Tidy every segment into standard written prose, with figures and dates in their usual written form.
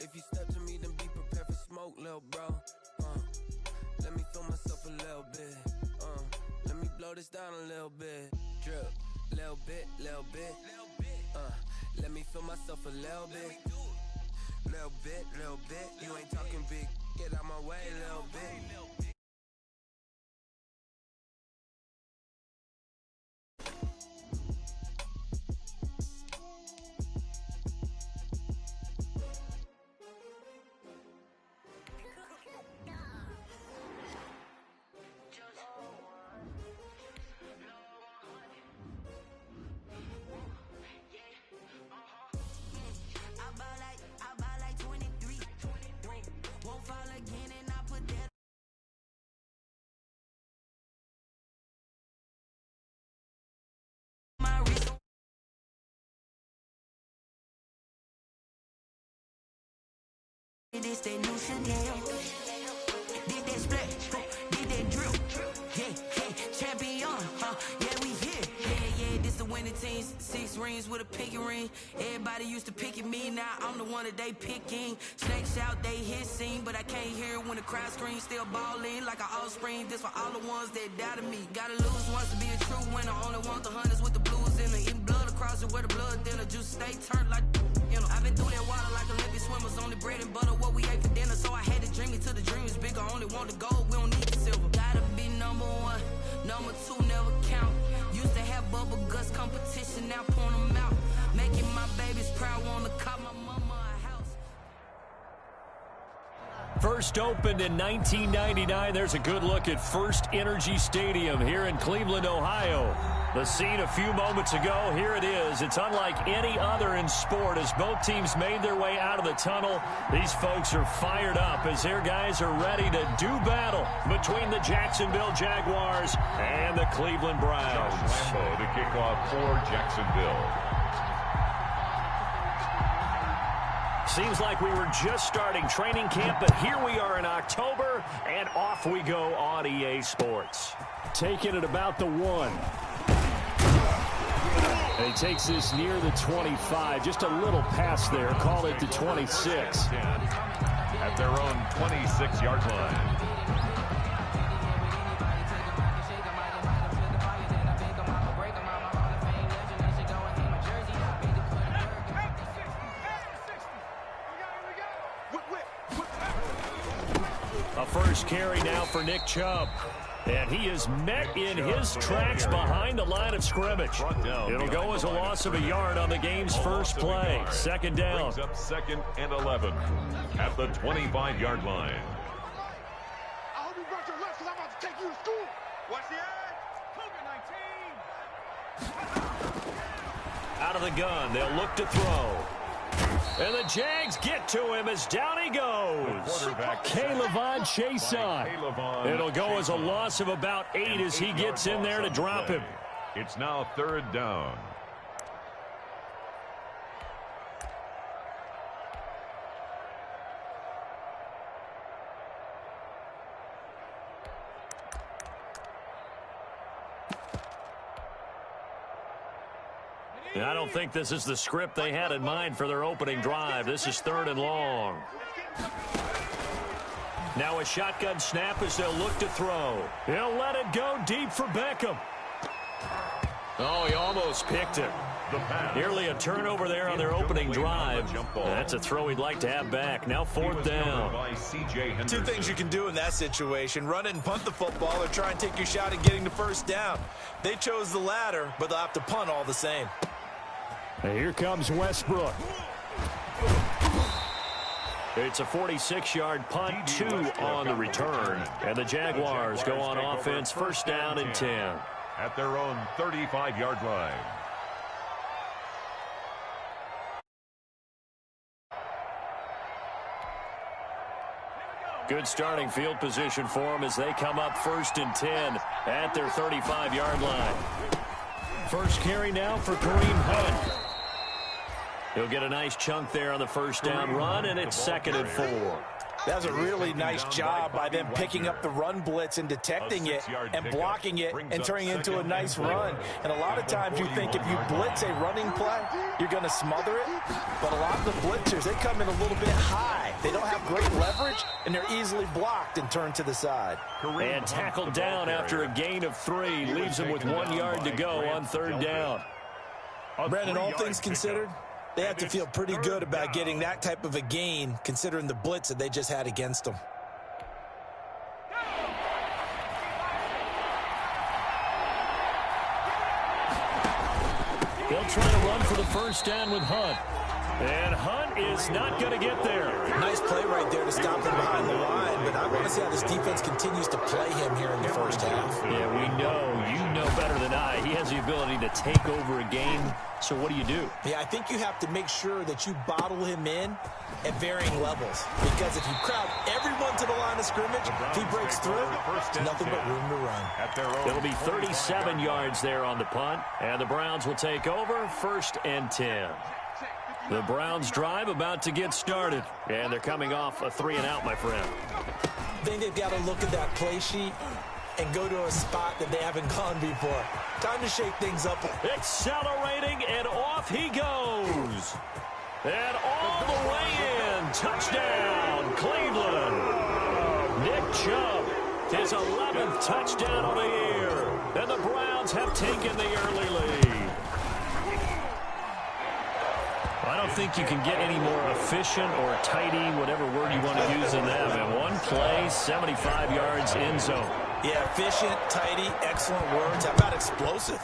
If you step to me, then be prepared for smoke, little bro. Let me feel myself a little bit. Let me blow this down a little bit. Drip, little bit, little bit. Let me feel myself a little bit. Little bit, little bit. You ain't talking big. Get out my way, little bit. This that new Chanel, did that splash, did that drill, yeah, champion, yeah, we here, yeah, this the winning teams, 6 rings with a pinky ring, everybody used to picking me, now I'm the one that they picking, snakes out, they hissing, but I can't hear when the crowd screams, still balling like an offspring, this for all the ones that doubted me, gotta lose once to be a true winner, only want the hunters with the blues in the eating blood across it where the blood then the juice stay turned like, you know, I've been through that water like Olympic swimmers, only bread and butter, what we ate for dinner, so I had to dream it till the dream is bigger, only want the gold, we don't need the silver, gotta be number 1, number 2 never count, used to have bubble guts competition, now point them out, making my babies proud, wanna call my mama a house. First opened in 1999, there's a good look at First Energy Stadium here in Cleveland, Ohio. The scene a few moments ago, here it is. It's unlike any other in sport as both teams made their way out of the tunnel. These folks are fired up as their guys are ready to do battle between the Jacksonville Jaguars and the Cleveland Browns. Lambeau to kick off for Jacksonville. Seems like we were just starting training camp, but here we are in October, and off we go on EA Sports. Taking it about the 1. And he takes this near the 25. Just a little pass there. Call it the 26. At their own 26-yard line. A first carry now for Nick Chubb. And he is met in his tracks behind the line of scrimmage. It'll go as a loss of a yard on the game's first play. Second down. Brings up 2nd and 11 at the 25-yard line. I hope you brought your lunch because I'm about to take you to school. What's the ad? Out of the gun, they'll look to throw. And the Jags get to him as down he goes. K'Lavon Chaisson. It'll go as a loss of about 8 as he gets in there to drop him. It's now 3rd down. I don't think this is the script they had in mind for their opening drive. This is 3rd and long. Now a shotgun snap as they'll look to throw. He'll let it go deep for Beckham. Oh, he almost picked it. Nearly a turnover there on their opening drive. That's a throw he'd like to have back. Now 4th down. 2 things you can do in that situation. Run it and punt the football or try and take your shot at getting the first down. They chose the latter, but they'll have to punt all the same. And here comes Westbrook. It's a 46-yard punt, 2 on the return. And the Jaguars go on offense, 1st down and 10. At their own 35-yard line. Good starting field position for them as they come up 1st and 10 at their 35-yard line. First carry now for Kareem Hunt. He'll get a nice chunk there on the 1st down run, and it's 2nd and 4. That was a really nice job by them picking up the run blitz and detecting it and blocking it and turning it into a nice run. And a lot of times you think if you blitz a running play, you're going to smother it. But a lot of the blitzers, they come in a little bit high. They don't have great leverage, and they're easily blocked and turned to the side. And tackled down after a gain of 3. Leaves them with 1 yard to go on 3rd down. Brandon, all things considered, they have to feel pretty good about getting that type of a gain, considering the blitz that they just had against them. They'll try to run for the first down with Hunt. And Hunt is not going to get there. Nice play right there to stop him behind the line, but I want to see how this defense continues to play him here in the first half. Yeah, we know. You know better than I. He has the ability to take over a game. So what do you do? Yeah, I think you have to make sure that you bottle him in at varying levels. Because if you crowd everyone to the line of scrimmage, if he breaks through, there's nothing but room to run. It'll be 37 yards there on the punt. And the Browns will take over 1st and 10. The Browns drive about to get started. And they're coming off a 3-and-out, my friend. I think they've got to look at that play sheet and go to a spot that they haven't gone before. Time to shake things up. Accelerating, and off he goes. And all the way in. Touchdown, Cleveland. Nick Chubb, his 11th touchdown of the year. And the Browns have taken the early lead. I don't think you can get any more efficient or tidy, whatever word you want to use in that. And one play, 75 yards in zone. Yeah, efficient, tidy, excellent words. How about explosive?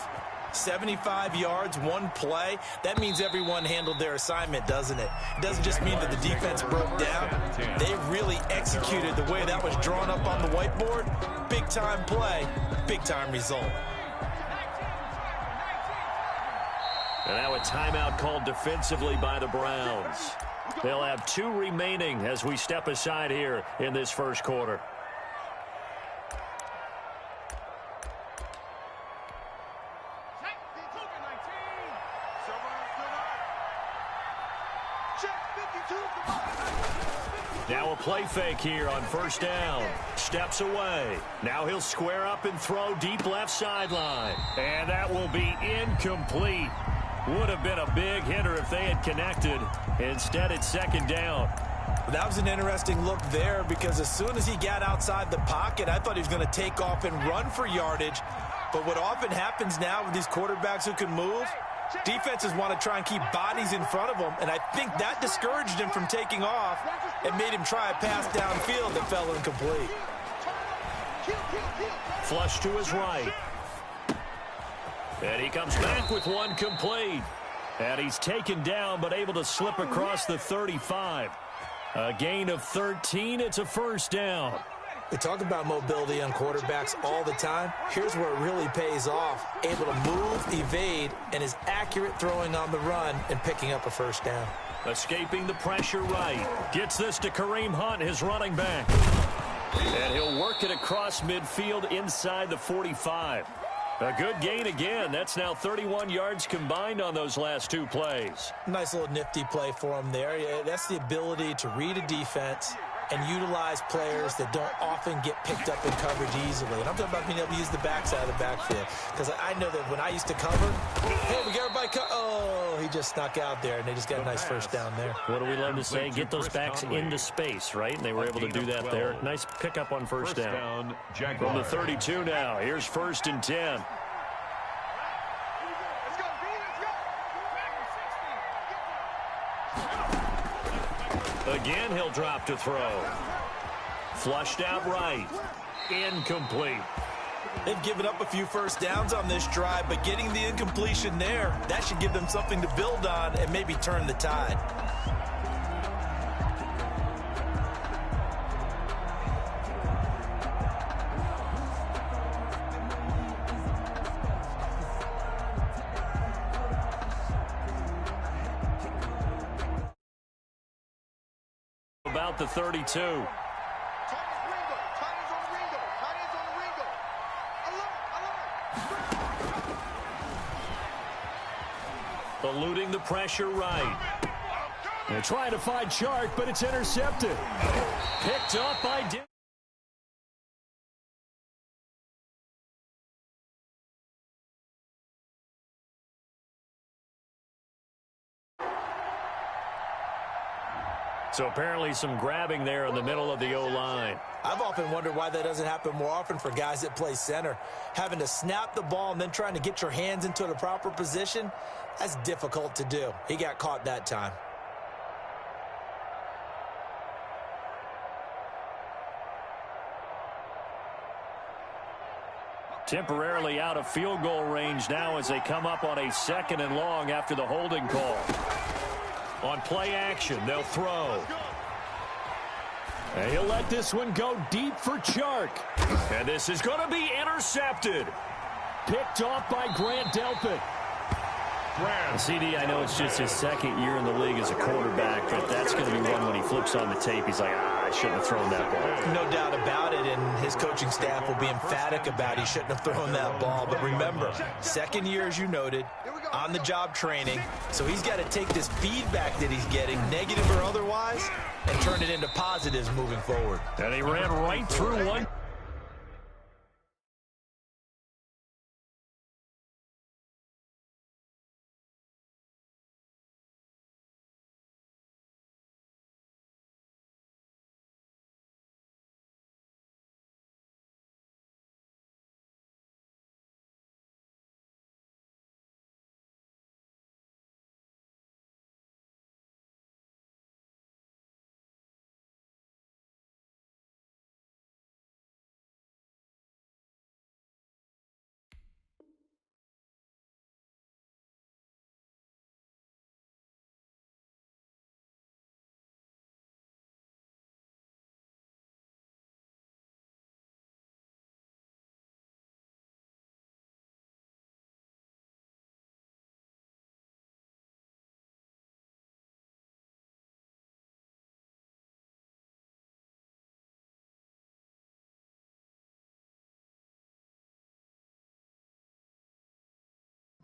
75 yards, one play. That means everyone handled their assignment, doesn't it? It doesn't just mean that the defense broke down. They really executed the way that was drawn up on the whiteboard. Big-time play, big-time result. And now a timeout called defensively by the Browns. They'll have 2 remaining as we step aside here in this first quarter. Now a play fake here on 1st down. Steps away. Now he'll square up and throw deep left sideline. And that will be incomplete. Would have been a big hitter if they had connected. Instead, it's 2nd down. That was an interesting look there because as soon as he got outside the pocket, I thought he was going to take off and run for yardage. But what often happens now with these quarterbacks who can move, defenses want to try and keep bodies in front of them, and I think that discouraged him from taking off and made him try a pass downfield that fell incomplete. Flush to his right. And he comes back with one complete. And he's taken down but able to slip across the 35. A gain of 13. It's a 1st down. We talk about mobility on quarterbacks all the time. Here's where it really pays off. Able to move, evade, and is accurate throwing on the run and picking up a 1st down. Escaping the pressure right. Gets this to Kareem Hunt, his running back. And he'll work it across midfield inside the 45. A good gain again. That's now 31 yards combined on those last 2 plays. Nice little nifty play for him there. Yeah, that's the ability to read a defense and utilize players that don't often get picked up in coverage easily. And I'm talking about being able to use the backside of the backfield. Because I know that when I used to cover, hey, we got everybody oh, he just snuck out there, and they just got a nice 1st down there. What do we love to say? Get those backs into space, right? And they were able to do that there. Nice pickup on 1st down. From the 32 now, here's 1st and 10. Again, he'll drop to throw. Flushed out right. Incomplete. They've given up a few 1st downs on this drive, but getting the incompletion there, that should give them something to build on and maybe turn the tide. About the 32. Eluding the pressure right. They're trying to find Chark, but it's intercepted. Picked up by Dick. So apparently some grabbing there in the middle of the O-line. I've often wondered why that doesn't happen more often for guys that play center. Having to snap the ball and then trying to get your hands into the proper position, that's difficult to do. He got caught that time. Temporarily out of field goal range now as they come up on a 2nd and long after the holding call. On play action, they'll throw. And he'll let this one go deep for Chark. And this is going to be intercepted. Picked off by Grant Delpit. CD, I know it's just his 2nd year in the league as a quarterback, but that's going to be one when he flips on the tape. He's like, I shouldn't have thrown that ball. No doubt about it, and his coaching staff will be emphatic about he shouldn't have thrown that ball. But remember, 2nd year, as you noted, on-the-job training, so he's got to take this feedback that he's getting, negative or otherwise, and turn it into positives moving forward. And he ran right through one.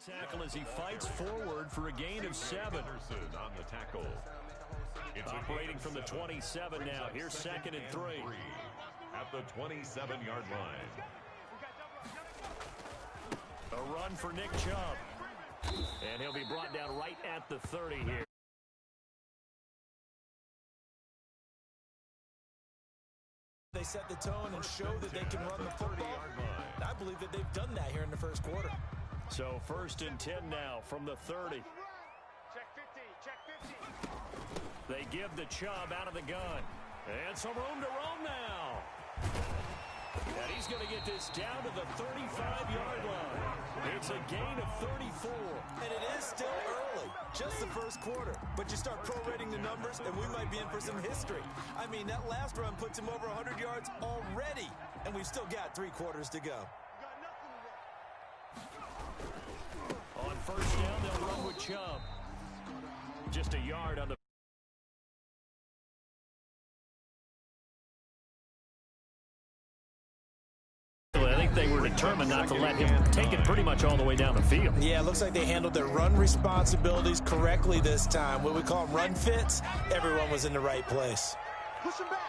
Tackle as he fights forward for a gain of 7. On the tackle. Operating from the 27 now. Here's 2nd and 3. At the 27-yard line. A run for Nick Chubb. And he'll be brought down right at the 30 here. They set the tone and show that they can run the football. And I believe that they've done that here in the 1st quarter. So 1st and 10 now from the 30. Check 50, check 50. They give the Chubb out of the gun. And some room to roam now. And he's going to get this down to the 35-yard line. It's a gain of 34. And it is still early, just the 1st quarter. But you start prorating the numbers, and we might be in for some history. I mean, that last run puts him over 100 yards already, and we've still got 3 quarters to go. On 1st down, they'll run with Chubb. Just a yard on the. I think they were determined not to let him take it pretty much all the way down the field. Yeah, it looks like they handled their run responsibilities correctly this time. What we call them run fits, everyone was in the right place. Push him back.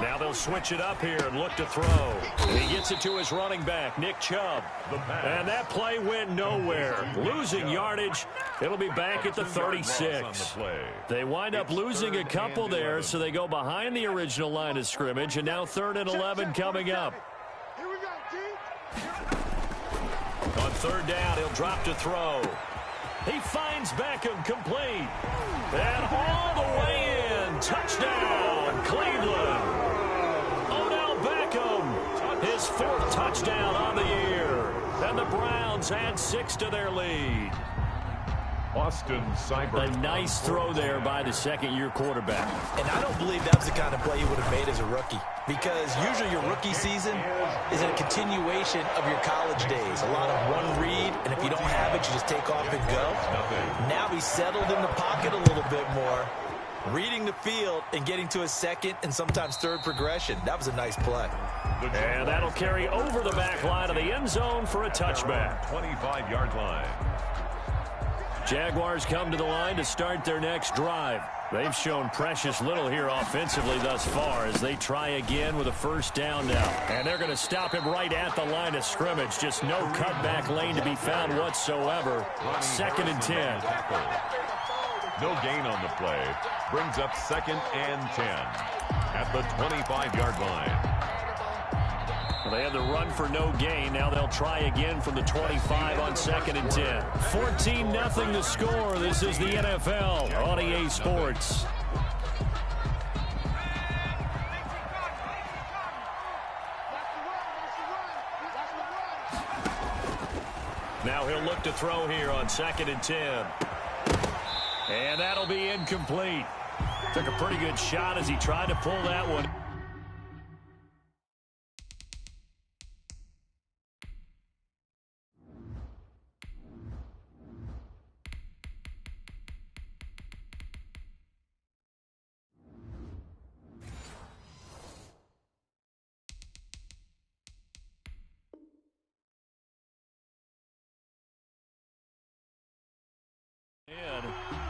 Now they'll switch it up here and look to throw. He gets it to his running back, Nick Chubb. And that play went nowhere. Losing yardage. It'll be back at the 36. They wind up losing a couple there, so they go behind the original line of scrimmage, and now 3rd and 11 coming up. Here we go, D. On 3rd down, he'll drop to throw. He finds Beckham complete. And all the way in. Touchdown, Cleveland. His 4th touchdown on the year. And the Browns add 6 to their lead. Austin Seibert. A nice throw there by the 2nd-year quarterback. And I don't believe that was the kind of play you would have made as a rookie. Because usually your rookie season is a continuation of your college days. A lot of one read, and if you don't have it, you just take off and go. Now he's settled in the pocket a little bit more, reading the field and getting to his 2nd and sometimes 3rd progression. That was a nice play. And that'll carry over the back line of the end zone for a touchback. 25-yard line. Jaguars come to the line to start their next drive. They've shown precious little here offensively thus far as they try again with a first down now. And they're going to stop him right at the line of scrimmage. Just no cutback lane to be found whatsoever. 2nd and 10. No gain on the play. Brings up 2nd and 10 at the 25-yard line. Well, they had the run for no gain. Now they'll try again from the 25 on 2nd and 10. 14-0 the score. This is the NFL on EA Sports. Now he'll look to throw here on 2nd and 10. And that'll be incomplete. Took a pretty good shot as he tried to pull that one.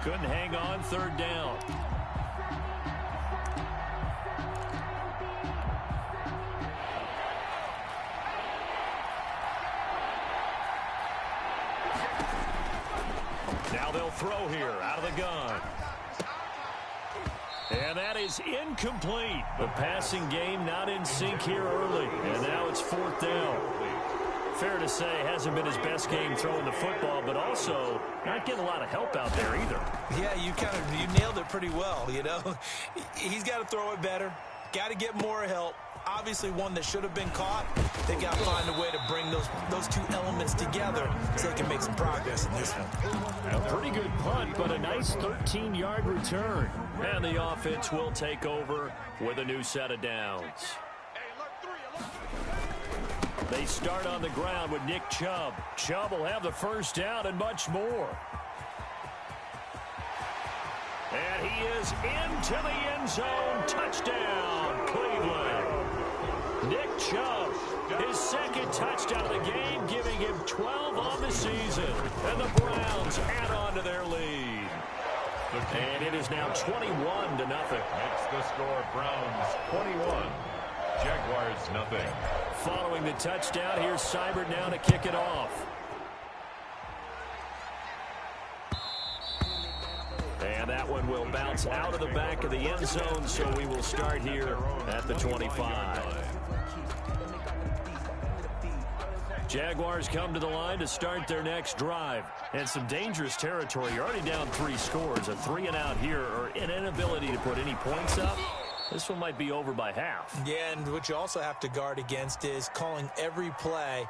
Couldn't hang on 3rd down. Now they'll throw here out of the gun. And that is incomplete. The passing game not in sync here early. And now it's 4th down. Fair to say, hasn't been his best game throwing the football, but also not getting a lot of help out there either. Yeah, you nailed it pretty well, you know. He's got to throw it better. Got to get more help. Obviously one that should have been caught. They got to find a way to bring those two elements together so they can make some progress in this one. A pretty good punt, but a nice 13-yard return. And the offense will take over with a new set of downs. They start on the ground with Nick Chubb. Chubb will have the first down and much more. And he is into the end zone. Touchdown, Cleveland. Nick Chubb, his 2nd touchdown of the game, giving him 12 on the season. And the Browns add on to their lead. And it is now 21-0. Makes the score Browns 21. Jaguars nothing. Following the touchdown, here's Seibert now to kick it off. And that one will bounce out of the back of the end zone, so we will start here at the 25. Jaguars come to the line to start their next drive. And some dangerous territory. You're already down 3 scores. A 3-and-out here, or an inability to put any points up. This one might be over by half. Yeah, and what you also have to guard against is calling every play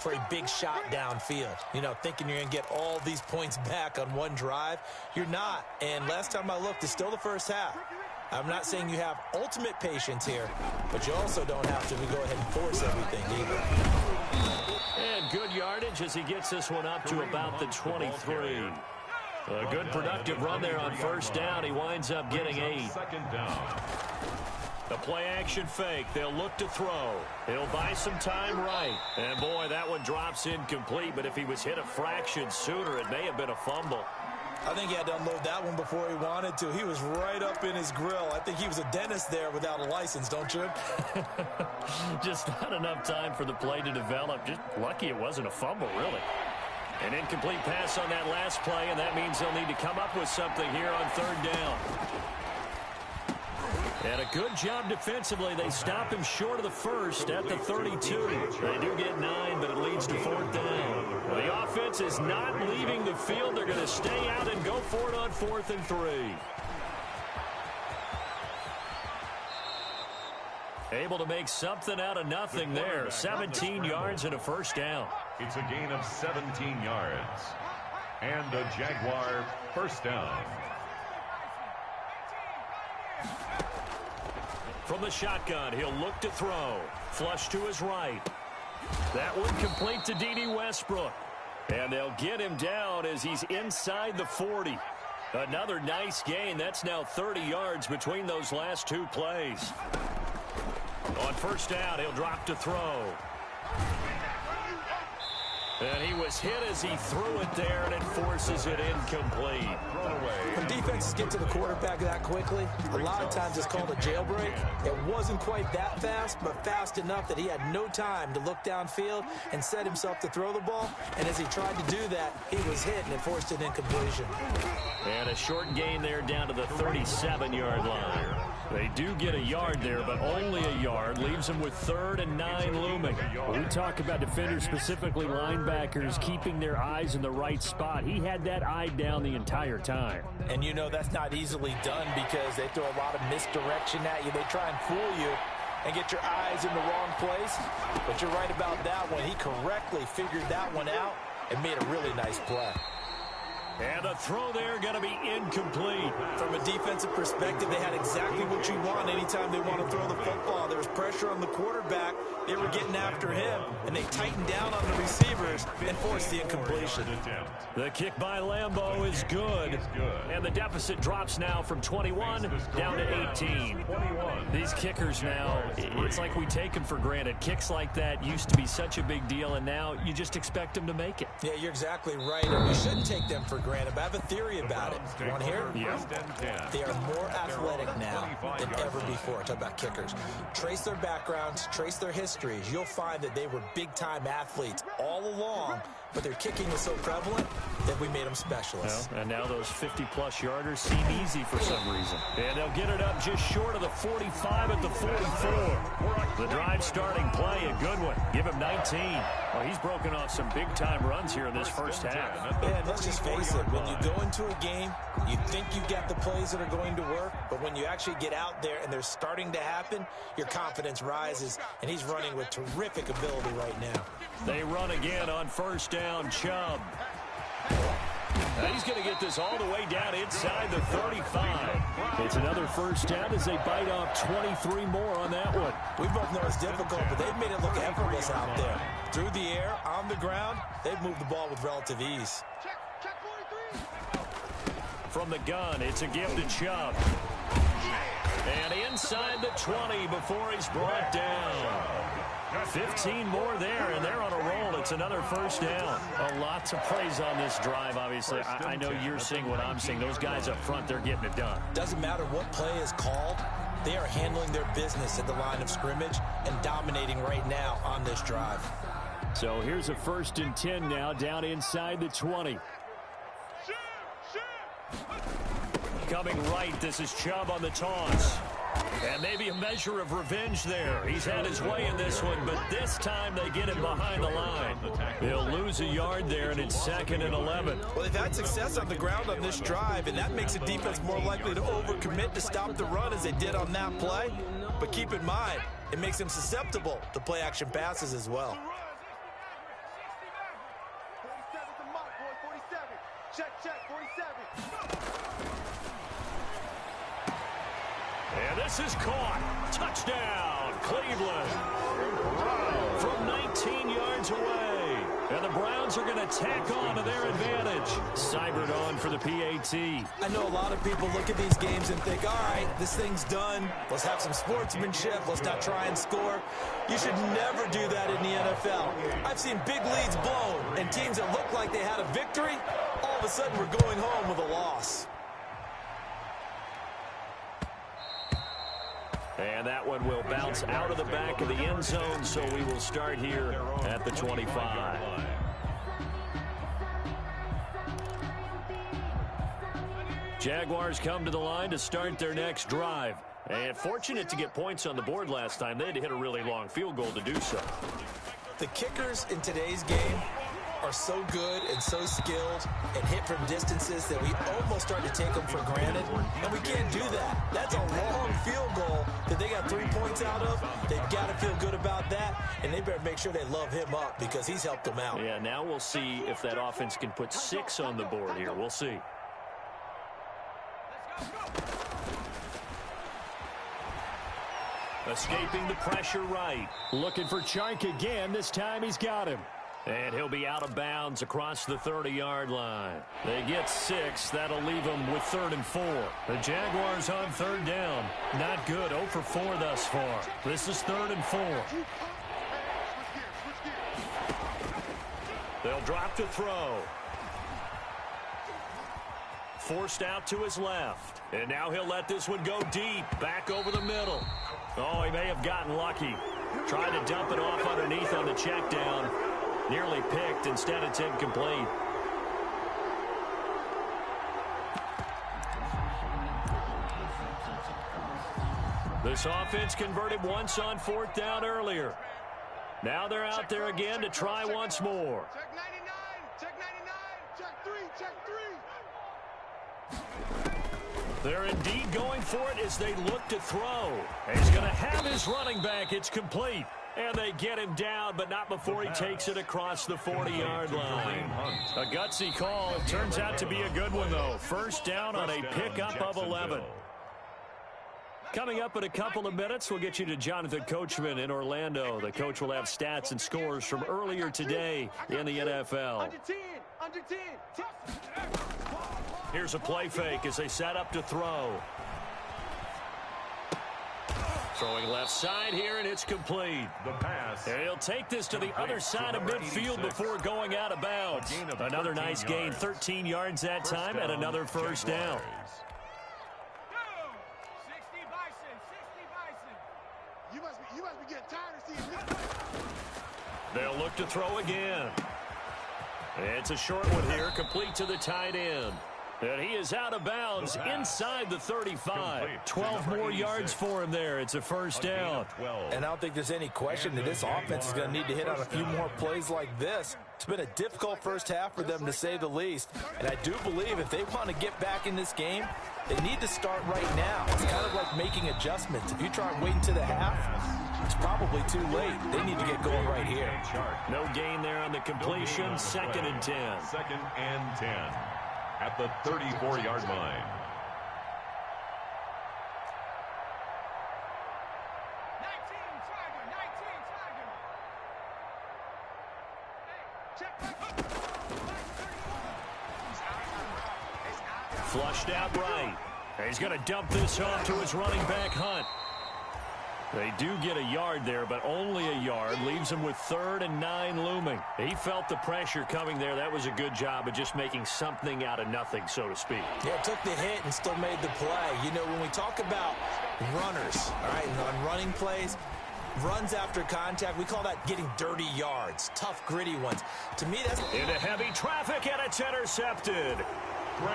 for a big shot downfield. You know, thinking you're going to get all these points back on one drive. You're not. And last time I looked, it's still the first half. I'm not saying you have ultimate patience here, but you also don't have to go ahead and force everything either. And good yardage as he gets this one up to about the 23. A good productive run there on first down. He winds up getting 8. 2nd down. The play-action fake. They'll look to throw. He'll buy some time right. And, boy, that one drops incomplete. But if he was hit a fraction sooner, it may have been a fumble. I think he had to unload that one before he wanted to. He was right up in his grill. I think he was a dentist there without a license, don't you? Just not enough time for the play to develop. Just lucky it wasn't a fumble, really. An incomplete pass on that last play, and that means they'll need to come up with something here on 3rd down. And a good job defensively. They stop him short of the first at the 32. They do get 9, but it leads to 4th down. Well, the offense is not leaving the field. They're going to stay out and go for it on 4th and 3. Able to make something out of nothing there. 17 yards and a first down. It's a gain of 17 yards. And a Jaguar first down. From the shotgun, he'll look to throw. Flush to his right. That one complete to D.D. Westbrook. And they'll get him down as he's inside the 40. Another nice gain. That's now 30 yards between those last 2 plays. On first down, he'll drop to throw. And he was hit as he threw it there, and it forces it incomplete. When defenses get to the quarterback that quickly, a lot of times it's called a jailbreak. It wasn't quite that fast, but fast enough that he had no time to look downfield and set himself to throw the ball. And as he tried to do that, he was hit, and it forced an incompletion. And a short gain there down to the 37-yard line. They do get a yard there, but only a yard. Leaves them with 3rd and 9 looming. We talk about defenders, specifically linebackers, keeping their eyes in the right spot. He had that eye down the entire time. And you know that's not easily done because they throw a lot of misdirection at you. They try and fool you and get your eyes in the wrong place. But you're right about that one. He correctly figured that one out and made a really nice play. And the throw there going to be incomplete. From a defensive perspective, they had exactly what you want anytime they want to throw the football. There was pressure on the quarterback. They were getting after him, and they tightened down on the receivers and forced the incompletion. The kick by Lambeau is good. And the deficit drops now from 21 down to 18. These kickers now, it's like we take them for granted. Kicks like that used to be such a big deal, and now you just expect them to make it. Yeah, you're exactly right, and we shouldn't take them for granted, but I have a theory about it. You want to hear? Yeah. They are more athletic now than ever before. Talk about kickers. Trace their backgrounds, trace their histories. You'll find that they were big-time athletes all along, but their kicking was so prevalent that we made them specialists. Well, and now those 50-plus yarders seem easy for some reason. And they'll get it up just short of the 45 at the 44. The drive starting play, a good one. Give him 19. Well, he's broken off some big-time runs here in this first half. Yeah, and let's just face it. When you go into a game, you think you've got the plays that are going to work, but when you actually get out there and they're starting to happen, your confidence rises, and he's running with terrific ability right now. They run again on first down, Chubb. And he's going to get this all the way down inside the 35. It's another first down as they bite off 23 more on that one. We both know it's difficult, but they've made it look effortless out there. Through the air, on the ground, they've moved the ball with relative ease. From the gun, it's a give to Chubb. And inside the 20 before he's brought down. 15 more there, and they're on a roll. It's another first down. A lot to praise on this drive, obviously. I know you're seeing what I'm seeing. Those guys up front, they're getting it done. Doesn't matter what play is called. They are handling their business at the line of scrimmage and dominating right now on this drive. So here's a 1st and 10 now, down inside the 20. Coming right, this is Chubb on the toss. And maybe a measure of revenge there. He's had his way in this one, but this time they get him behind the line. He'll lose a yard there, and it's 2nd and 11. Well, they've had success on the ground on this drive, and that makes the defense more likely to overcommit to stop the run as they did on that play. But keep in mind, it makes them susceptible to play-action passes as well. 47's the mark, boy. 47. Check, 47. And this is caught. Touchdown, Cleveland. From 19 yards away. And the Browns are going to tack on to their advantage. Seibert on for the PAT. I know a lot of people look at these games and think, all right, this thing's done. Let's have some sportsmanship. Let's not try and score. You should never do that in the NFL. I've seen big leads blown, and teams that look like they had a victory, all of a sudden we're going home with a loss. And that one will bounce out of the back of the end zone, so we will start here at the 25. Jaguars come to the line to start their next drive. And fortunate to get points on the board last time. They had to hit a really long field goal to do so. The kickers in today's game are so good and so skilled and hit from distances that we almost start to take them for granted, and we can't do that. That's a long field goal that they got 3 points out of. They've got to feel good about that, and they better make sure they love him up because he's helped them out. Yeah, now we'll see if that offense can put 6 on the board here. We'll see. Escaping the pressure right. Looking for Chark again. This time he's got him. And he'll be out of bounds across the 30-yard line. They get 6. That'll leave them with 3rd and 4. The Jaguars on 3rd down. Not good. 0 for 4 thus far. This is 3rd and 4. They'll drop to throw. Forced out to his left. And now he'll let this one go deep. Back over the middle. Oh, he may have gotten lucky. Tried to dump it off underneath on the check down. Nearly picked. Instead, it's incomplete. This offense converted once on 4th down earlier. Now they're out there again to try once more. Check 99, check 99, check 3, check 3. They're indeed going for it as they look to throw. He's going to have his running back. It's complete. And they get him down, but not before he takes it across the 40-yard line. A gutsy call. It turns out to be a good one, though. First down on a pickup of 11. Coming up in a couple of minutes, we'll get you to Jonathan Coachman in Orlando. The coach will have stats and scores from earlier today in the NFL. Under 10, under 10. Here's a play fake as they set up to throw. Throwing left side here, and it's complete. The pass. And he'll take this to the other side of midfield before going out of bounds. Another nice gain, 13 yards that time, and another first down. You must be getting tired of seeing this. They'll look to throw again. It's a short one here, complete to the tight end. And he is out of bounds inside the 35. 12 more yards for him there. It's a first down. And I don't think there's any question that this offense is going to need to hit on a few more plays like this. It's been a difficult first half for them, to say the least. And I do believe if they want to get back in this game, they need to start right now. It's kind of like making adjustments. If you try and wait until the half, it's probably too late. They need to get going right here. No gain there on the completion. 2nd and 10. 2nd and 10 at the 34-yard line. Flushed out right. He's going to dump this off to his running back, Hunt. They do get a yard there, but only a yard. Leaves him with 3rd and 9 looming. He felt the pressure coming there. That was a good job of just making something out of nothing, so to speak. Yeah, took the hit and still made the play. You know, when we talk about runners, all right, on running plays, runs after contact, we call that getting dirty yards, tough, gritty ones. To me, that's... Into heavy traffic, and it's intercepted.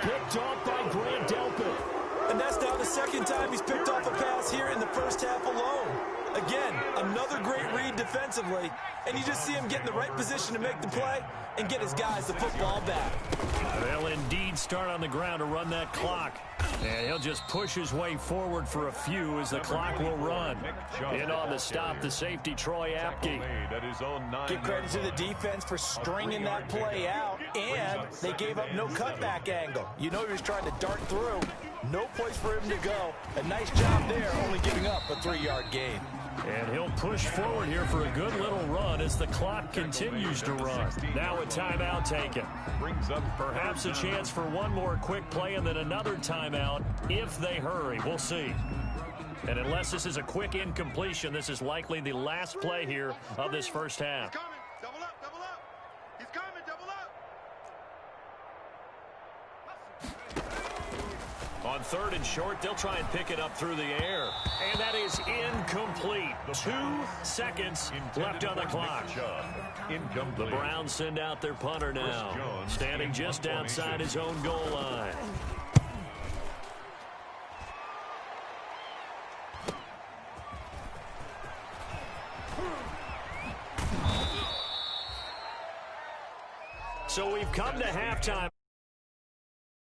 Picked off by Grant Delpit. And that's now the 2nd time he's picked off a pass here in the first half alone. Again, another great read defensively, and you just see him get in the right position to make the play and get his guys the football back. They'll indeed start on the ground to run that clock. And he'll just push his way forward for a few as the clock will run. In on the stop, the safety, Troy Apke. Give credit to the defense for stringing that play out, and they gave up no cutback angle. You know he was trying to dart through. No place for him to go. A nice job there, only giving up a 3-yard gain. And he'll push forward here for a good little run as the clock continues to run. Now a timeout taken. Perhaps a chance for one more quick play and then another timeout if they hurry. We'll see. And unless this is a quick incompletion, this is likely the last play here of this first half. He's coming. Double up, double up. He's coming, double up. On 3rd and short, they'll try and pick it up through the air. And that is incomplete. 2 seconds left on the clock. The Browns send out their punter now, standing just outside his own goal line. So we've come to halftime.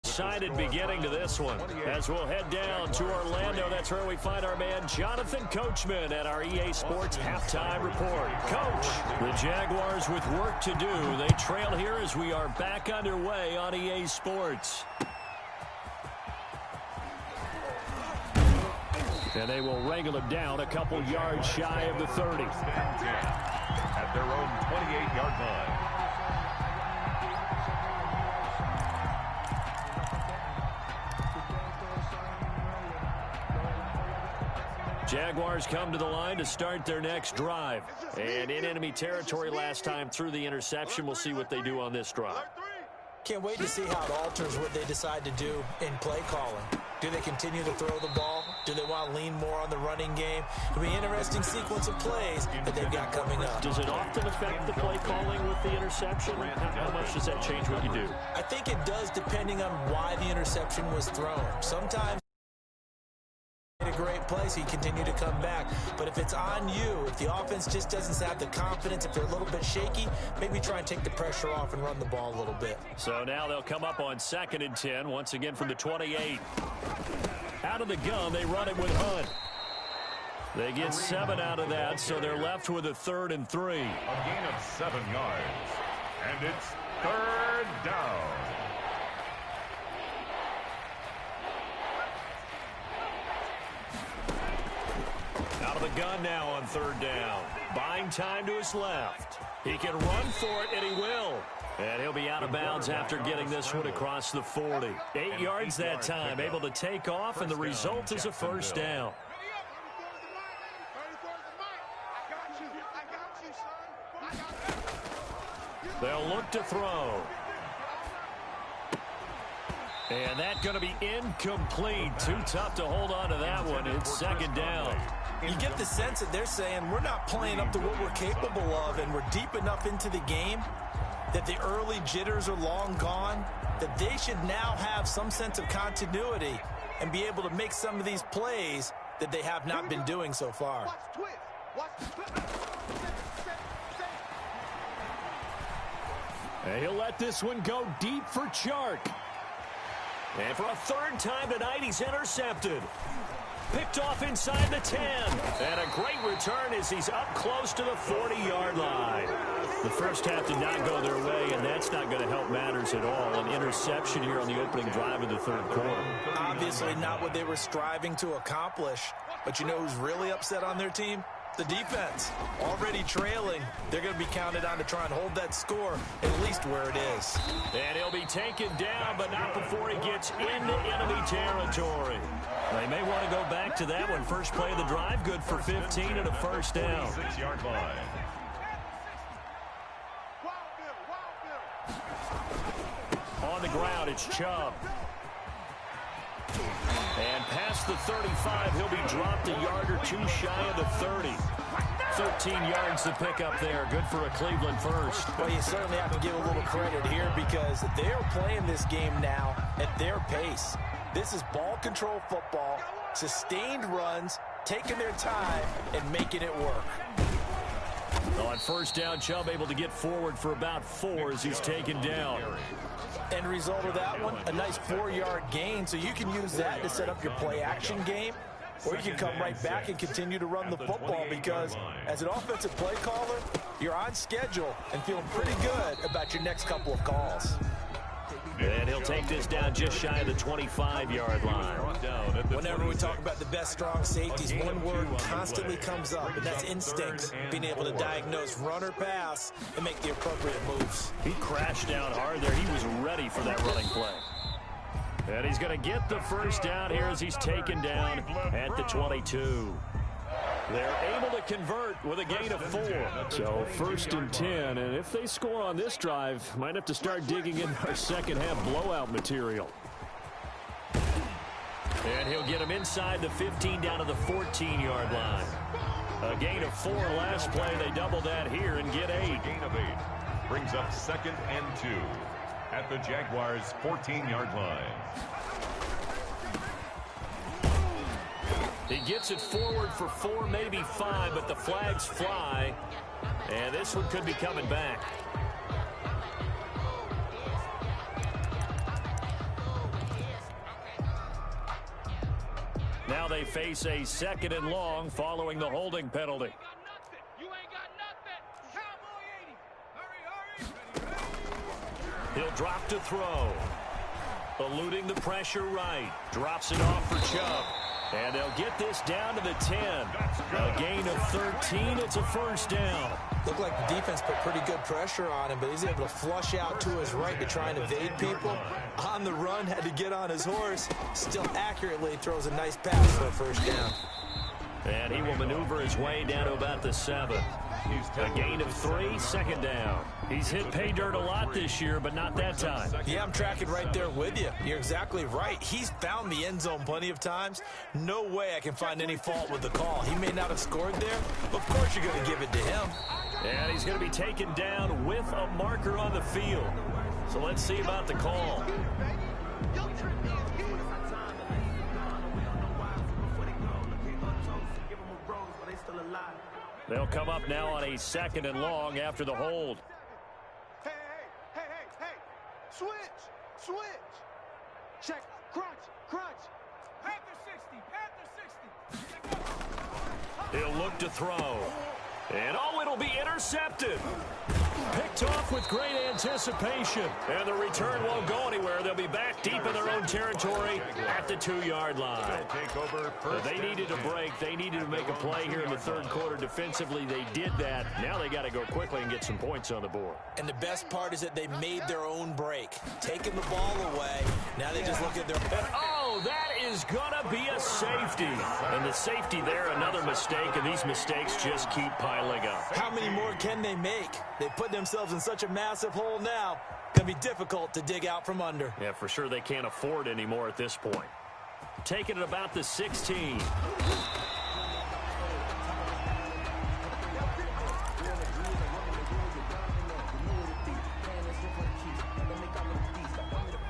Excited beginning to this one. As we'll head down to Orlando, that's where we find our man Jonathan Coachman at our EA Sports Halftime Report. Coach, the Jaguars with work to do. They trail here as we are back underway on EA Sports. And they will wrangle them down a couple yards shy of the 30. At their own 28-yard line. Jaguars come to the line to start their next drive. And in enemy territory last time through the interception. We'll see what they do on this drive. Can't wait to see how it alters what they decide to do in play calling. Do they continue to throw the ball? Do they want to lean more on the running game? It'll be an interesting sequence of plays that they've got coming up. Does it often affect the play calling with the interception? How much does that change what you do? I think it does, depending on why the interception was thrown. Sometimes a great play, so you continue to come back. But if it's on you, if the offense just doesn't have the confidence, if they're a little bit shaky, maybe try and take the pressure off and run the ball a little bit. So now they'll come up on 2nd and 10, once again from the 28. Out of the gun, they run it with Hunt. They get 7 out of that, so they're left with a 3rd and 3. A gain of 7 yards. And it's 3rd down. Out of the gun now on 3rd down. Buying time to his left. He can run for it, and he will. And he'll be out of bounds after getting this one across the 40. 8 yards that time, able to take off, and the result is a 1st down. They'll look to throw. And that's going to be incomplete. Too tough to hold on to that one. It's 2nd down. You get the sense that they're saying we're not playing up to what we're capable of, and we're deep enough into the game that the early jitters are long gone, that they should now have some sense of continuity and be able to make some of these plays that they have not been doing so far. And he'll let this one go deep for Chark. And for a 3rd time tonight, he's intercepted. Picked off inside the 10. And a great return as he's up close to the 40-yard line. The first half did not go their way, and that's not going to help matters at all. An interception here on the opening drive of the 3rd quarter. Obviously not what they were striving to accomplish. But you know who's really upset on their team? The defense. Already trailing. They're going to be counted on to try and hold that score at least where it is. And he'll be taken down, but not before he gets into enemy territory. They may want to go back to that one. First play of the drive, good for 15 and a 1st down. 6-yard line. On the ground, it's Chubb. And past the 35, he'll be dropped a yard or two shy of the 30. 13 yards to pick up there. Good for a Cleveland first. Well, you certainly have to give a little credit here because they're playing this game now at their pace. This is ball control football, sustained runs, taking their time, and making it work. On 1st down, Chubb able to get forward for about 4 as he's taken down. End result of that one, a nice 4-yard gain, so you can use that to set up your play-action game, or you can come right back and continue to run the football because as an offensive play caller, you're on schedule and feeling pretty good about your next couple of calls. And he'll take this down just shy of the 25-yard line. Whenever we talk about the best strong safeties, one word constantly comes up, and that's instincts. Being able to diagnose run or pass and make the appropriate moves. He crashed down hard there. He was ready for that running play. And he's going to get the 1st down here as he's taken down at the 22. They're able to convert with a gain of 4. So 1st and 10, and if they score on this drive, might have to start digging in our second half blowout material. And he'll get him inside the 15 down to the 14-yard line. A gain of 4 last play. They double that here and get 8. Gain of 8 brings up 2nd and 2 at the Jaguars' 14-yard line. He gets it forward for 4, maybe 5, but the flags fly. And this one could be coming back. Now they face a 2nd and long following the holding penalty. He'll drop to throw. Eluding the pressure right. Drops it off for Chubb. And they'll get this down to the 10. A gain of 13. It's a 1st down. Looked like the defense put pretty good pressure on him, but he's able to flush out to his right to try and evade people. On the run, had to get on his horse. Still accurately throws a nice pass for a 1st down. And he will maneuver his way down to about the 7. A gain of 3, second down. He's hit pay dirt a lot this year, but not that time. Yeah, I'm tracking right there with you. You're exactly right. He's found the end zone plenty of times. No way I can find any fault with the call. He may not have scored there, but of course you're going to give it to him. And he's going to be taken down with a marker on the field. So let's see about the call. They'll come up now on a 2nd and long after the hold. Hey. Switch. Check. Crunch. Panther 60. He'll look to throw. And it'll be intercepted. Picked off with great anticipation. And the return won't go anywhere. They'll be back deep in their own territory at the 2-yard line. They needed a break. They needed to make a play here in the 3rd quarter. Defensively, they did that. Now they got to go quickly and get some points on the board. And the best part is that they made their own break. Taking the ball away. Now they just look at their... That is going to be a safety. And the safety there, another mistake, and these mistakes just keep piling up. How many more can they make? They put themselves in such a massive hole now. Going to be difficult to dig out from under. Yeah, for sure they can't afford any more at this point. Taking it about the 16.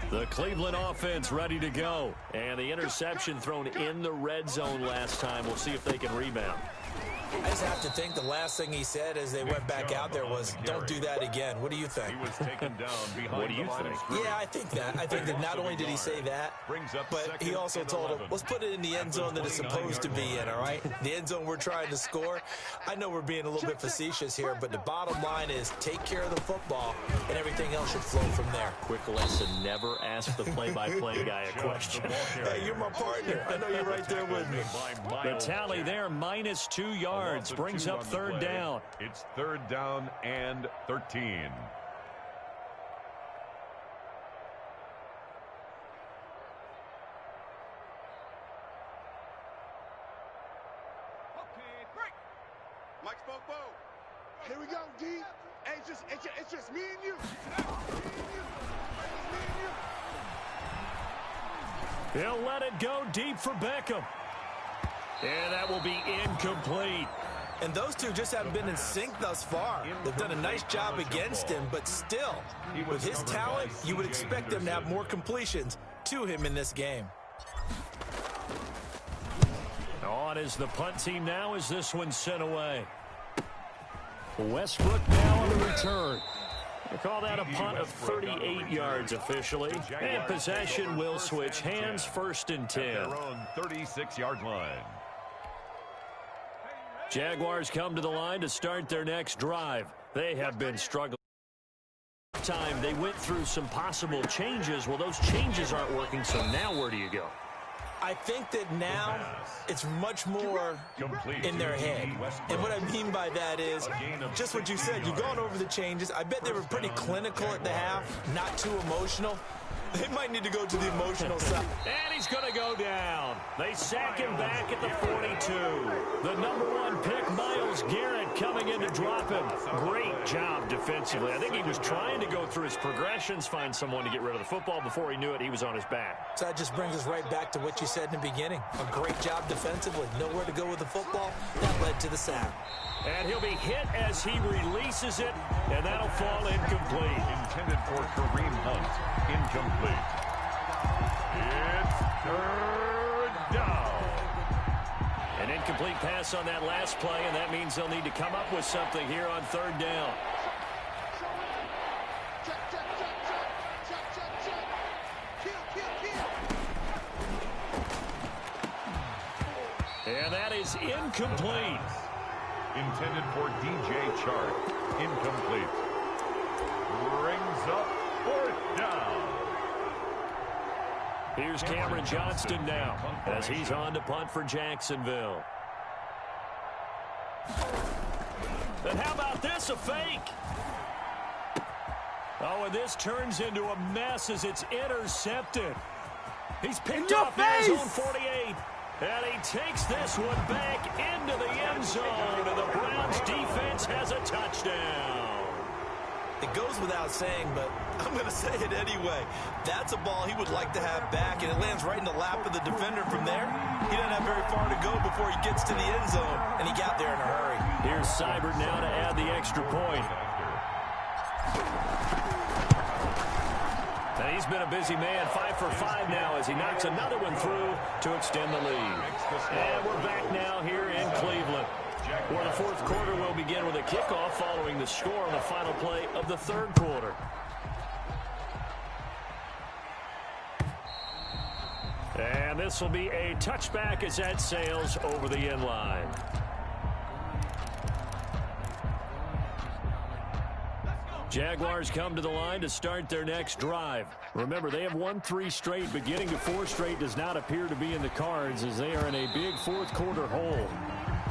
The Cleveland offense ready to go. And the interception thrown in the red zone last time. We'll see if they can rebound. I just have to think the last thing he said as they went back out there was, don't do that again. What do you think? He was taken down behind. What do you think? Yeah, I think that. I think that not only did he say that, but he also told him, let's put it in the end zone that it's supposed to be in, all right? The end zone we're trying to score. I know we're being a little bit facetious here, but the bottom line is take care of the football, and everything else should flow from there. Quick lesson, never ask the play-by-play guy a question. Hey, you're my partner. I know you're right there with me. The tally there, minus 2 yards. Brings up 3rd down. It's 3rd down and 13. Mike Spoke. Here we go, D. Hey, it's just me and you. He'll let it go deep for Beckham. And that will be incomplete. And those two just haven't been in sync thus far. They've done a nice job against him, but still, with his talent, you would expect them to have more completions to him in this game. On is the punt team now as this one's sent away. Westbrook now on the return. They call that a punt of 38 yards officially. And possession will switch hands, 1st and 10. Their own 36-yard line. Jaguars come to the line to start their next drive. They have been struggling. Time they went through some possible changes. Well, those changes aren't working, so now where do you go? I think that now it's much more in their head. And what I mean by that is just what you said. You've gone over the changes. I bet they were pretty clinical at the half, not too emotional. They might need to go to the emotional side. And he's going to go down. They sack him back at the 42. The #1 pick, Myles Garrett, coming in to drop him. Great job defensively. I think he was trying to go through his progressions, find someone to get rid of the football. Before he knew it, he was on his back. So that just brings us right back to what you said in the beginning. A great job defensively. Nowhere to go with the football. That led to the sack. And he'll be hit as he releases it, and that'll fall incomplete. Intended for Kareem Hunt. Incomplete. It's 3rd down. An incomplete pass on that last play, and that means they'll need to come up with something here on 3rd down. And that is incomplete. Intended for DJ Chark. Incomplete. Brings up 4th down. Here's Cameron Johnston now as he's on to punt for Jacksonville. And how about this, a fake? Oh, and this turns into a mess as it's intercepted. He's picked off at his own 48. And he takes this one back into the end zone, and the Browns defense has a touchdown. It goes without saying, but I'm going to say it anyway. That's a ball he would like to have back, and it lands right in the lap of the defender from there. He doesn't have very far to go before he gets to the end zone, and he got there in a hurry. Here's Seibert now to add the extra point. And he's been a busy man, 5 for 5 now as he knocks another one through to extend the lead. And we're back now here in Cleveland, where the fourth quarter will begin with a kickoff following the score on the final play of the third quarter. And this will be a touchback as that sails over the end line. Jaguars come to the line to start their next drive. Remember, they have won 3 straight, but getting to 4 straight does not appear to be in the cards as they are in a big fourth quarter hole.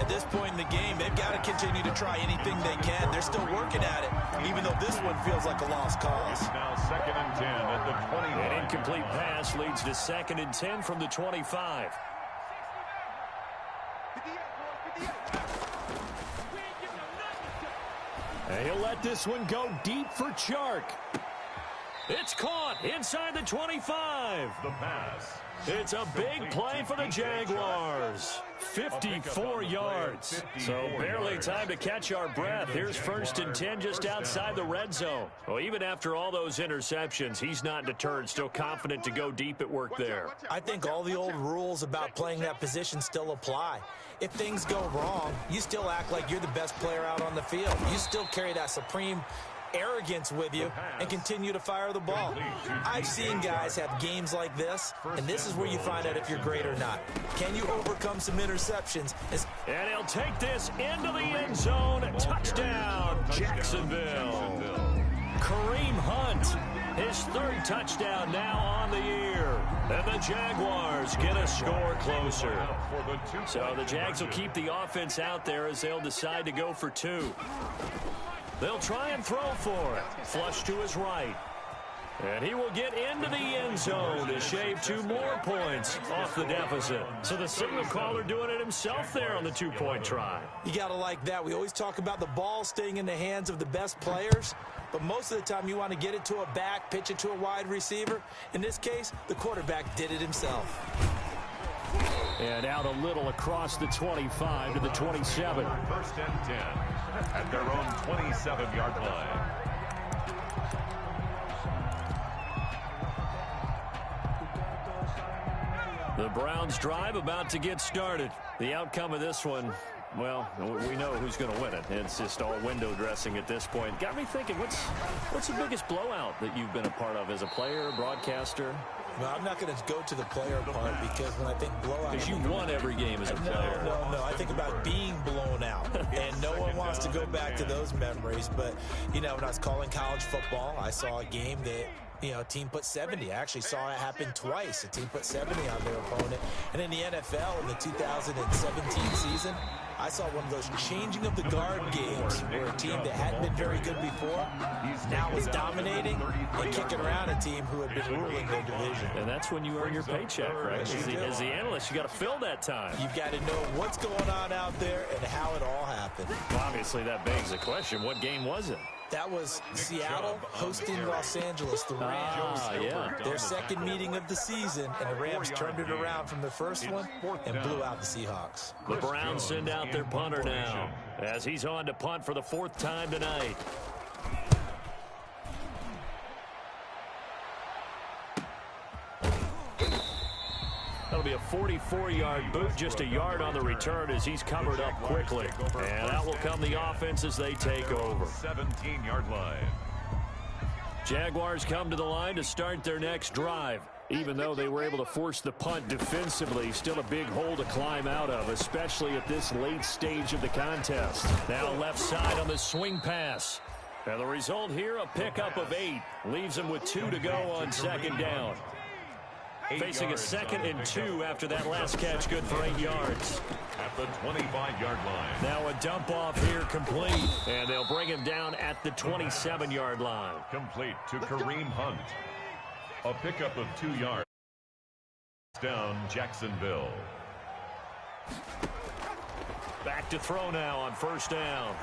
At this point in the game, they've got to continue to try anything they can. They're still working at it, even though this one feels like a lost cause. It's now 2nd and 10 at the 20. An incomplete pass leads to 2nd and 10 from the 25. And he'll let this one go deep for Chark. It's caught inside the 25. The pass. It's a big play for the Jaguars. 54 yards. So barely time to catch our breath. Here's 1st and 10 just outside the red zone. Well, even after all those interceptions, he's not deterred, still confident to go deep at work there. I think all the old rules about playing that position still apply. If things go wrong, you still act like you're the best player out on the field. You still carry that supreme arrogance with you and continue to fire the ball. I've seen guys have games like this, and this is where you find out if you're great or not. Can you overcome some interceptions? And he'll take this into the end zone. Touchdown, Jacksonville. Kareem Hunt, his 3rd touchdown now on the year. And the Jaguars get a score closer. So the Jags will keep the offense out there as they'll decide to go for 2. They'll try and throw for it. Flush to his right. And he will get into the end zone to shave 2 more points off the deficit. So the signal caller doing it himself there on the 2-point try. You got to like that. We always talk about the ball staying in the hands of the best players, but most of the time you want to get it to a back, pitch it to a wide receiver. In this case, the quarterback did it himself. And out a little across the 25 to the 27. 1st and 10 at their own 27-yard line. The Browns drive about to get started. The outcome of this one, well, we know who's going to win it. It's just all window dressing at this point. Got me thinking, what's the biggest blowout that you've been a part of as a player, broadcaster? Well, I'm not going to go to the player part because when I think blowout... Because you won every game as a player. No. I think about being blown out. And no one wants to go back to those memories. But, when I was calling college football, I saw a game that... a team put 70. I actually saw it happen twice. A team put 70 on their opponent. And in the NFL, in the 2017 season, I saw one of those changing of the guard games where a team that hadn't been very good before now was dominating and kicking around a team who had been ruling their division. And that's when you earn your paycheck, right? As the analyst, you got to fill that time. You've got to know what's going on out there and how it all happened. Well, obviously, that begs the question, what game was it? That was Seattle hosting Los Angeles, the Rams. Their 2nd meeting of the season, and the Rams turned it around from the first one and blew out the Seahawks. The Browns send out their punter now as he's on to punt for the 4th time tonight. That'll be a 44-yard boot, just a yard on the return as he's covered up quickly. And out will come the offense as they take over. 17-yard line. Jaguars come to the line to start their next drive. Even though they were able to force the punt defensively, still a big hole to climb out of, especially at this late stage of the contest. Now left side on the swing pass. And the result here, a pickup of 8. Leaves them with 2 to go on 2nd down. Facing a 2nd and 2 after that last catch, good for 8 yards. At the 25-yard line. Now a dump off here complete, and they'll bring him down at the 27-yard line. Complete to Kareem Hunt. A pickup of 2 yards. Down Jacksonville. to throw now on first down.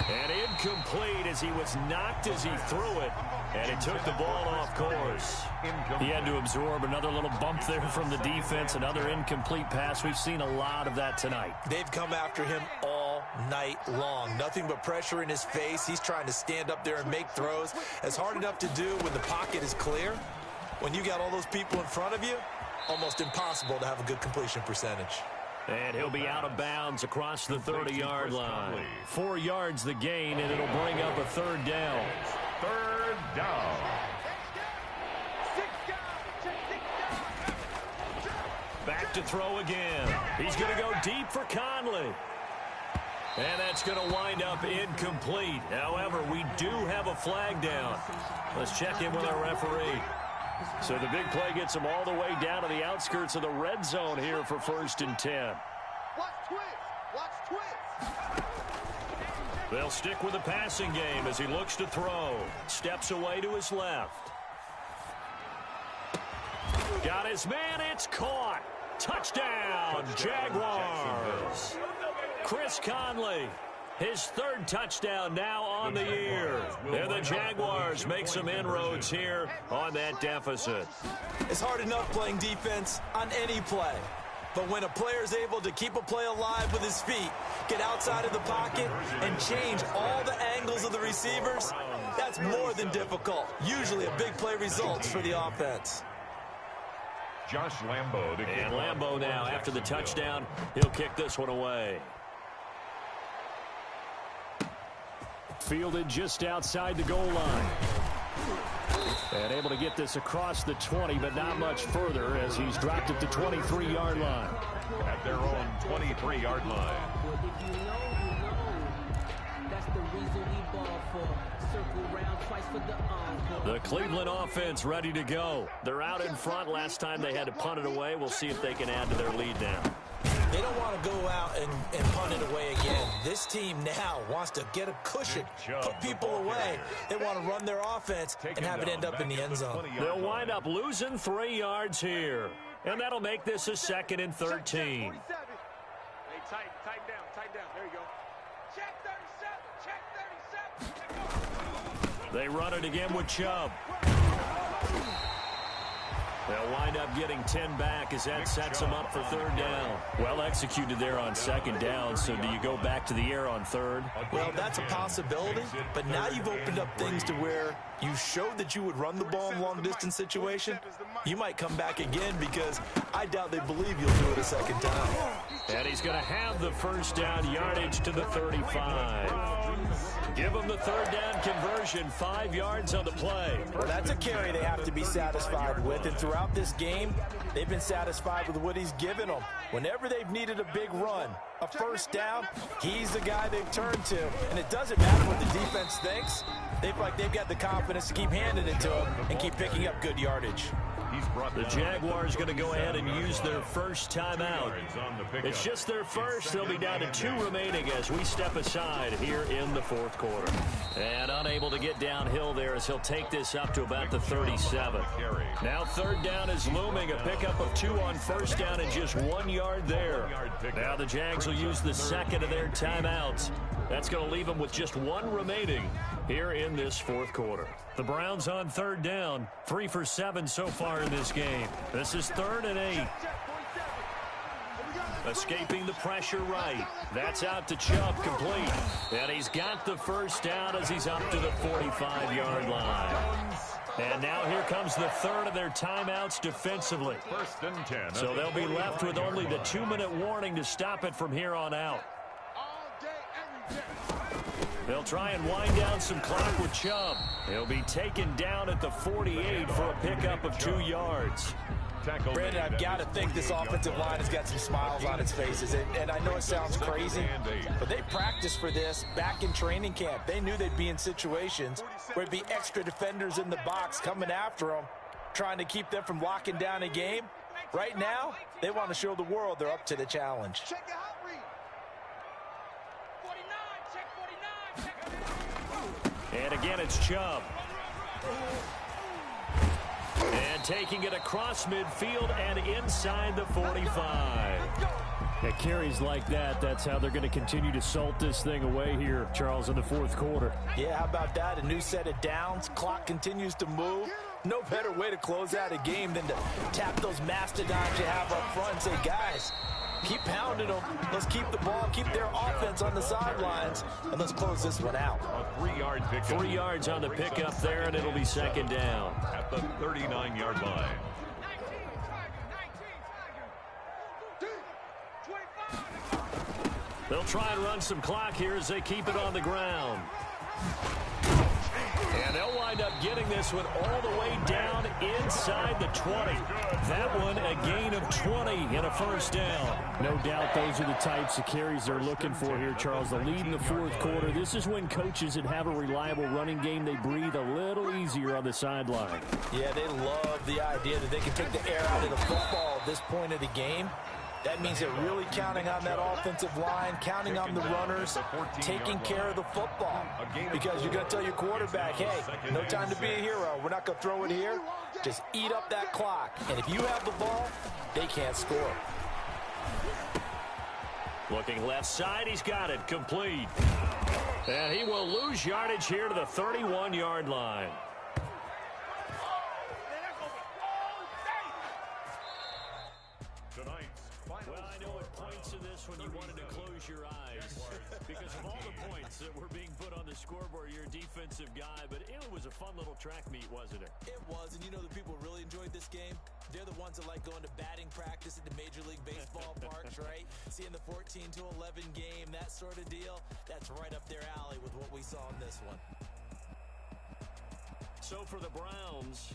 And incomplete as he was knocked as he threw it. And it took the ball off course. He had to absorb another little bump there from the defense. Another incomplete pass. We've seen a lot of that tonight. They've come after him all night long. Nothing but pressure in his face. He's trying to stand up there and make throws. It's hard enough to do when the pocket is clear. When you got all those people in front of you, almost impossible to have a good completion percentage. And he'll be out of bounds across the 30-yard line. 4 yards the gain, and it'll bring up a third down. Third down. Back to throw again. He's going to go deep for Conley. And that's going to wind up incomplete. However, we do have a flag down. Let's check in with our referee. So the big play gets him all the way down to the outskirts of the red zone here for 1st and 10. Watch twist. Watch twist. They'll stick with the passing game as he looks to throw. Steps away to his left. Got his man. It's caught. Touchdown, Jaguars. Chris Conley. His 3rd touchdown now on the year. And the Jaguars make some inroads here on that deficit. It's hard enough playing defense on any play. But when a player is able to keep a play alive with his feet, get outside of the pocket, and change all the angles of the receivers, that's more than difficult. Usually a big play results for the offense. Josh Lambo. And Lambo now, after the touchdown, he'll kick this one away. Fielded just outside the goal line. And able to get this across the 20, but not much further as he's dropped at the 23-yard line. At their own 23-yard line. The Cleveland offense ready to go. They're out in front. Last time they had to punt it away. We'll see if they can add to their lead now. They don't want to go out and punt it away again. This team now wants to get a cushion, put people away. They want to run their offense and have it end up in the end zone. They'll wind up losing 3 yards here. And that'll make this a 2nd and 13. Hey, tighten down. There you go. Check 37. They run it again with Chubb. They'll wind up getting 10 back as that sets them up for 3rd down. Well executed there on 2nd down, so do you go back to the air on 3rd? Well, that's a possibility, but now you've opened up things to where you showed that you would run the ball in long-distance situation. You might come back again because I doubt they believe you'll do it a 2nd time. And he's going to have the 1st down yardage to the 35. Give him the 3rd down conversion, 5 yards on the play. Well, that's a carry they have to be satisfied with, and throughout this game, they've been satisfied with what he's given them. Whenever they've needed a big run, a 1st down, he's the guy they've turned to. And it doesn't matter what the defense thinks. They've got the confidence to keep handing it to him and keep picking up good yardage. The Jaguars going to go ahead and use their 1st timeout. It's just their 1st. They'll be down to 2 remaining as we step aside here in the 4th quarter. And unable to get downhill there as he'll take this up to about the 37. Now 3rd down is looming. A pickup of 2 on 1st down and just 1 yard there. Now the Jags will use the 2nd of their timeouts. That's going to leave them with just 1 remaining here in this 4th quarter. The Browns on 3rd down, 3 for 7 so far in this game. This is 3rd and 8. Escaping the pressure right. That's out to Chubb, complete. And he's got the 1st down as he's up to the 45-yard line. And now here comes the 3rd of their timeouts defensively. 1st and 10. So they'll be left with only the 2-minute warning to stop it from here on out. They'll try and wind down some clock with Chubb. He'll be taken down at the 48 for a pickup of 2 yards. Brandon, I've got to think this offensive line has got some smiles on its faces. And I know it sounds crazy, but they practiced for this back in training camp. They knew they'd be in situations where there'd be extra defenders in the box coming after them, trying to keep them from locking down a game. Right now, they want to show the world they're up to the challenge. Check the hot read. 49, check 49. And again, it's Chubb. And taking it across midfield and inside the 45. At carries like that, that's how they're going to continue to salt this thing away here, Charles, in the fourth quarter. Yeah, how about that? A new set of downs. Clock continues to move. No better way to close out a game than to tap those mastodons you have up front and say, guys, keep pounding them. Let's keep the ball, keep their offense on the sidelines, and let's close this one out. A 3-yard pickup. 3 yards on the pickup there, and it'll be second down. At the 39-yard line. They'll try and run some clock here as they keep it on the ground. And they'll wind up getting this one all the way down inside the 20. That one a gain of 20 and a first down. No doubt those are the types of carries they're looking for here, Charles. The lead in the fourth quarter. This is when coaches that have a reliable running game, they breathe a little easier on the sideline. Yeah, they love the idea that they can take the air out of the football at this point of the game. That means they're really counting on that offensive line, counting on the runners, taking care of the football. Because you're going to tell your quarterback, hey, no time to be a hero. We're not going to throw it here. Just eat up that clock. And if you have the ball, they can't score. Looking left side, he's got it complete. And he will lose yardage here to the 31-yard line. Well, I know at points of this when you wanted to close your eyes because of all the points that were being put on the scoreboard. You're a defensive guy, but it was a fun little track meet, wasn't it? It was, and you know the people who really enjoyed this game? They're the ones that like going to batting practice at the Major League Baseball parks, right? Seeing the 14-11 game, that sort of deal, that's right up their alley with what we saw in this one. So for the Browns,